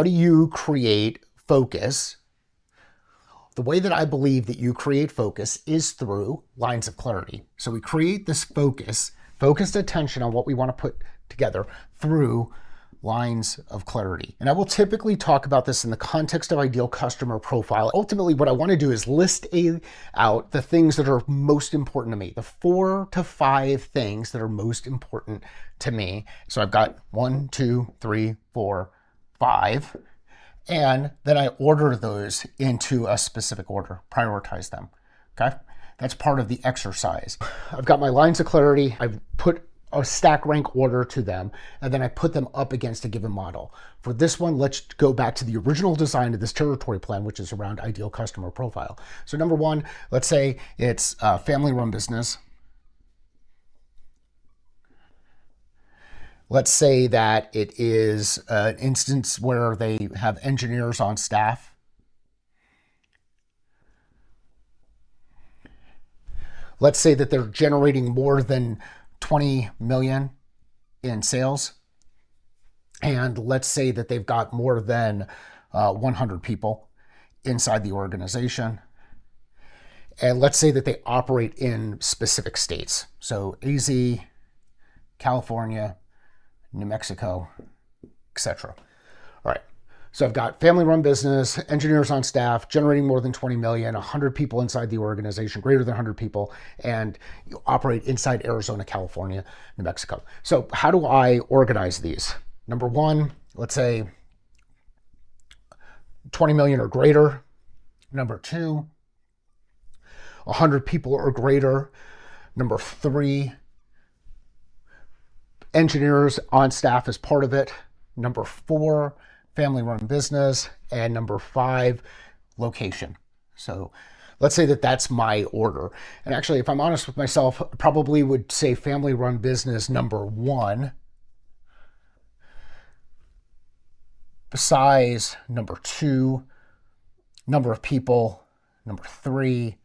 How do you create focus? The way that I believe that you create focus is through lines of clarity. So we create this focused attention on what we want to put together through lines of clarity. And I will typically talk about this in the context of ideal customer profile. Ultimately, what I want to do is list out the things that are most important to me, the 4 to 5 things that are most important to me. So I've got 1, 2, 3, 4, 5. And then I order those into a specific order, prioritize them, okay? That's part of the exercise. I've got my lines of clarity. I've put a stack rank order to them, and then I put them up against a given model. For this one, let's go back to the original design of this territory plan, which is around ideal customer profile. So number 1, let's say it's a family-run business. Let's say that it is an instance where they have engineers on staff. Let's say that they're generating more than 20 million in sales. And let's say that they've got more than 100 people inside the organization. And let's say that they operate in specific states. So AZ, California, New Mexico, etc. All right. So I've got family-run business, engineers on staff, generating more than 20 million, 100 people inside the organization, greater than 100 people, and you operate inside Arizona, California, New Mexico. So how do I organize these? Number 1, let's say 20 million or greater. Number 2, 100 people or greater. Number 3, engineers on staff as part of it. Number 4, family-run business. And number 5, location. So let's say that that's my order. And actually, if I'm honest with myself, I probably would say family-run business number 1. Size number 2. Number of people number 3.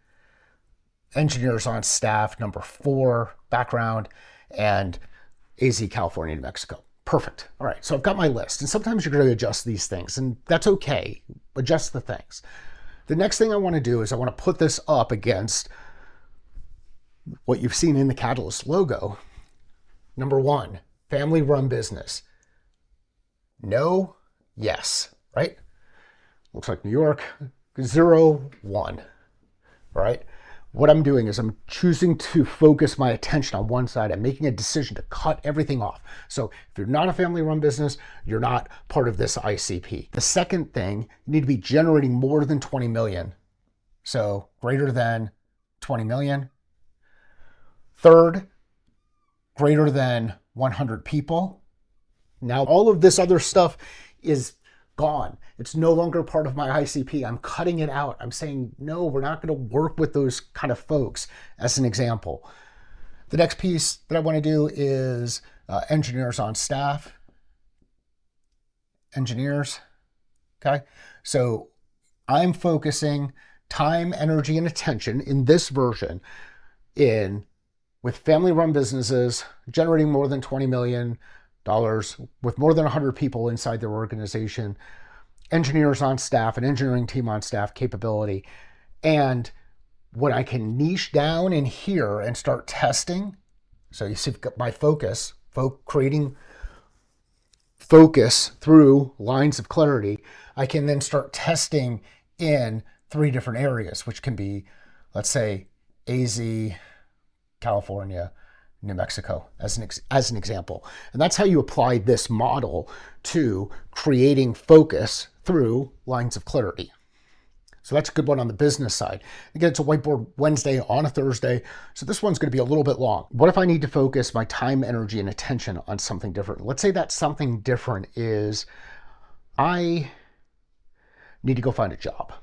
Engineers on staff number 4. Background and AZ, California, New Mexico. Perfect. All right, so I've got my list. And sometimes you're going to adjust these things, and that's okay. Adjust the things. The next thing I want to do is I want to put this up against what you've seen in the Catalyst logo. Number 1, family-run business. No, yes, right? Looks like New York. 0, 1, all right? What I'm doing is I'm choosing to focus my attention on one side. I'm making a decision to cut everything off. So if you're not a family-run business, you're not part of this ICP. The second thing, you need to be generating more than 20 million. So greater than 20 million. Third, greater than 100 people. Now, all of this other stuff is gone. It's no longer part of my ICP. I'm cutting it out. I'm saying, no, we're not going to work with those kind of folks, as an example. The next piece that I want to do is engineers on staff. Engineers, okay? So I'm focusing time, energy, and attention in this version with family-run businesses generating more than $20 million, with more than 100 people inside their organization, engineers on staff, an engineering team on staff, capability. And when I can niche down in here and start testing, so you see my focus, creating focus through lines of clarity, I can then start testing in 3 different areas, which can be, let's say, AZ, California, New Mexico, as an example. And that's how you apply this model to creating focus through lines of clarity. So that's a good one on the business side. Again, it's a Whiteboard Wednesday on a Thursday, so this one's going to be a little bit long. What if I need to focus my time, energy, and attention on something different? Let's say that something different is I need to go find a job.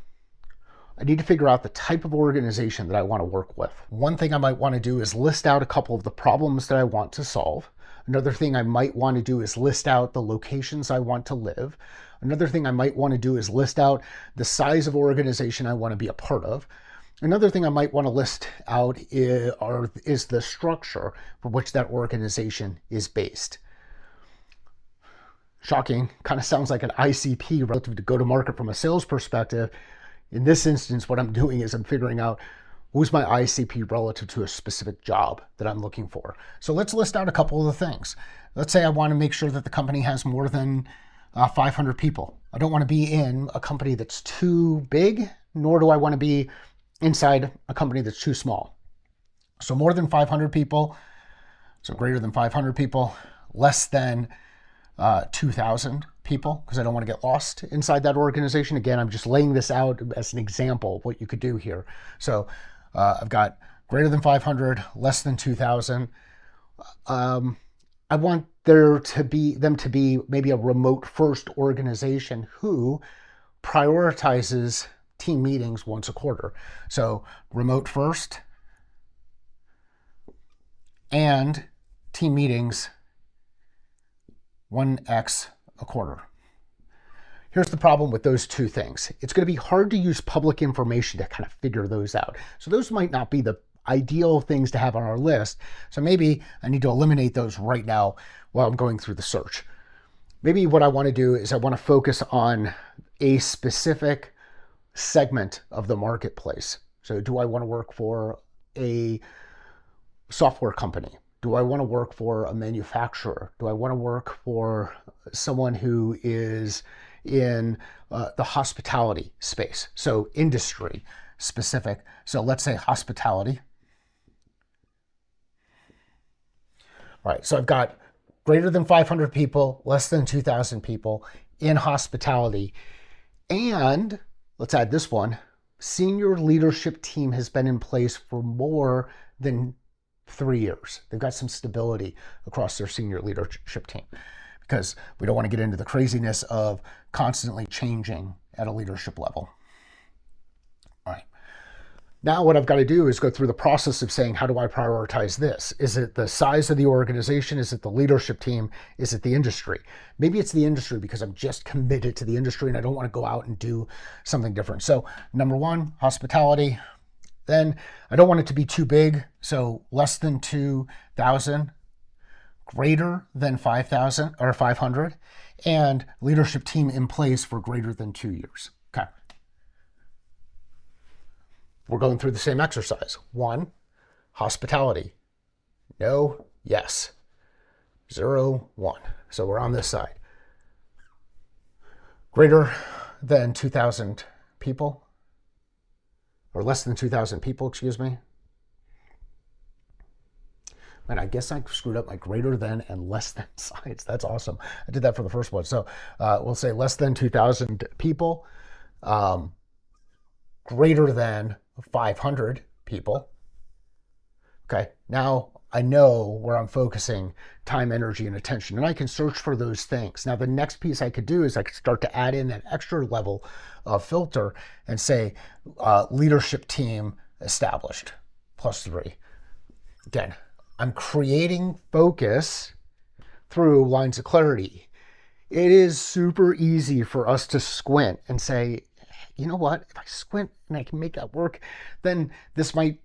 I need to figure out the type of organization that I want to work with. One thing I might want to do is list out a couple of the problems that I want to solve. Another thing I might want to do is list out the locations I want to live. Another thing I might want to do is list out the size of organization I want to be a part of. Another thing I might want to list out is the structure for which that organization is based. shocking, kind of sounds like an ICP relative to go to market from a sales perspective. In this instance, what I'm doing is I'm figuring out who's my ICP relative to a specific job that I'm looking for. So let's list out a couple of the things. Let's say I want to make sure that the company has more than 500 people. I don't want to be in a company that's too big, nor do I want to be inside a company that's too small. So more than 500 people, so greater than 500 people, less than 2,000 people, because I don't want to get lost inside that organization. Again, I'm just laying this out as an example of what you could do here. So I've got greater than 500, less than 2,000. I want them to be maybe a remote first organization who prioritizes team meetings once a quarter. So remote first and team meetings 1x a quarter. Here's the problem with those two things. It's going to be hard to use public information to kind of figure those out. So those might not be the ideal things to have on our list. So maybe I need to eliminate those right now while I'm going through the search. Maybe what I want to do is I want to focus on a specific segment of the marketplace. So do I want to work for a software company? Do I want to work for a manufacturer? Do I want to work for someone who is in the hospitality space? So industry specific. So let's say hospitality. All right, so I've got greater than 500 people, less than 2,000 people in hospitality. And let's add this one. Senior leadership team has been in place for more than 3 years. They've got some stability across their senior leadership team, because we don't want to get into the craziness of constantly changing at a leadership level. All right. Now what I've got to do is go through the process of saying, how do I prioritize this? Is it the size of the organization? Is it the leadership team? Is it the industry? Maybe it's the industry because I'm just committed to the industry and I don't want to go out and do something different. So number one, hospitality. Then I don't want it to be too big. So less than 2,000, greater than 5,000 or 500, and leadership team in place for greater than 2 years. Okay. We're going through the same exercise. 1, hospitality. No, yes. 0, 1. So we're on this side. Greater than 2,000 people, or less than 2,000 people, excuse me. Man, I guess I screwed up my greater than and less than signs. That's awesome. I did that for the first one. So we'll say less than 2,000 people, greater than 500 people. Okay, now I know where I'm focusing time, energy, and attention, and I can search for those things. Now, the next piece I could do is I could start to add in that extra level of filter and say leadership team established, +3. Again, I'm creating focus through lines of clarity. It is super easy for us to squint and say, you know what, if I squint and I can make that work, then this might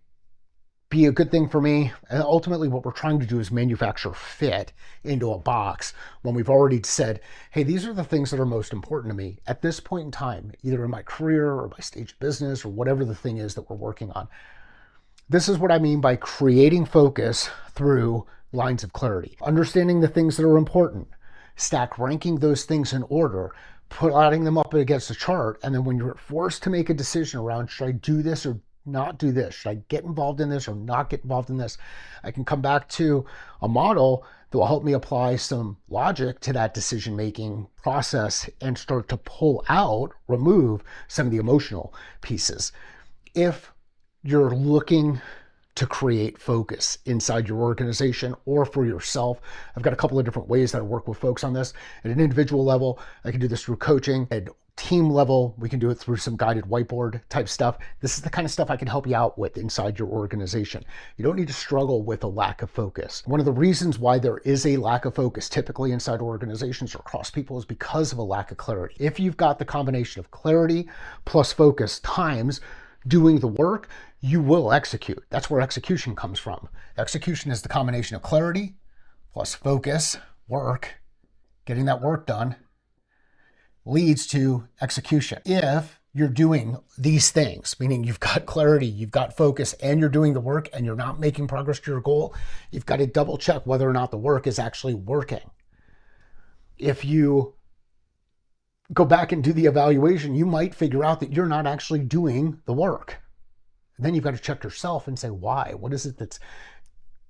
be a good thing for me. And ultimately what we're trying to do is manufacture fit into a box when we've already said, hey, these are the things that are most important to me at this point in time, either in my career or my stage of business or whatever the thing is that we're working on. This is what I mean by creating focus through lines of clarity. Understanding the things that are important, stack ranking those things in order, putting them up against a chart, and then when you're forced to make a decision around, should I do this or not do this? Should I get involved in this or not get involved in this? I can come back to a model that will help me apply some logic to that decision-making process and start to remove some of the emotional pieces. If you're looking to create focus inside your organization or for yourself, I've got a couple of different ways that I work with folks on this. At an individual level, I can do this through coaching. At team level, we can do it through some guided whiteboard type stuff. This is the kind of stuff I can help you out with inside your organization. You don't need to struggle with a lack of focus. One of the reasons why there is a lack of focus typically inside organizations or across people is because of a lack of clarity. If you've got the combination of clarity plus focus times doing the work, you will execute. That's where execution comes from. Execution is the combination of clarity plus focus, work, getting that work done leads to execution. If you're doing these things, meaning you've got clarity, you've got focus, and you're doing the work and you're not making progress to your goal, you've got to double check whether or not the work is actually working. If you go back and do the evaluation, you might figure out that you're not actually doing the work. And then you've got to check yourself and say, why? What is it that's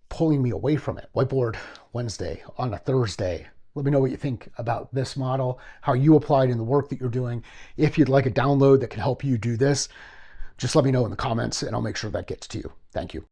pulling me away from it? Whiteboard Wednesday on a Thursday. Let me know what you think about this model, how you apply it in the work that you're doing. If you'd like a download that can help you do this, just let me know in the comments and I'll make sure that gets to you. Thank you.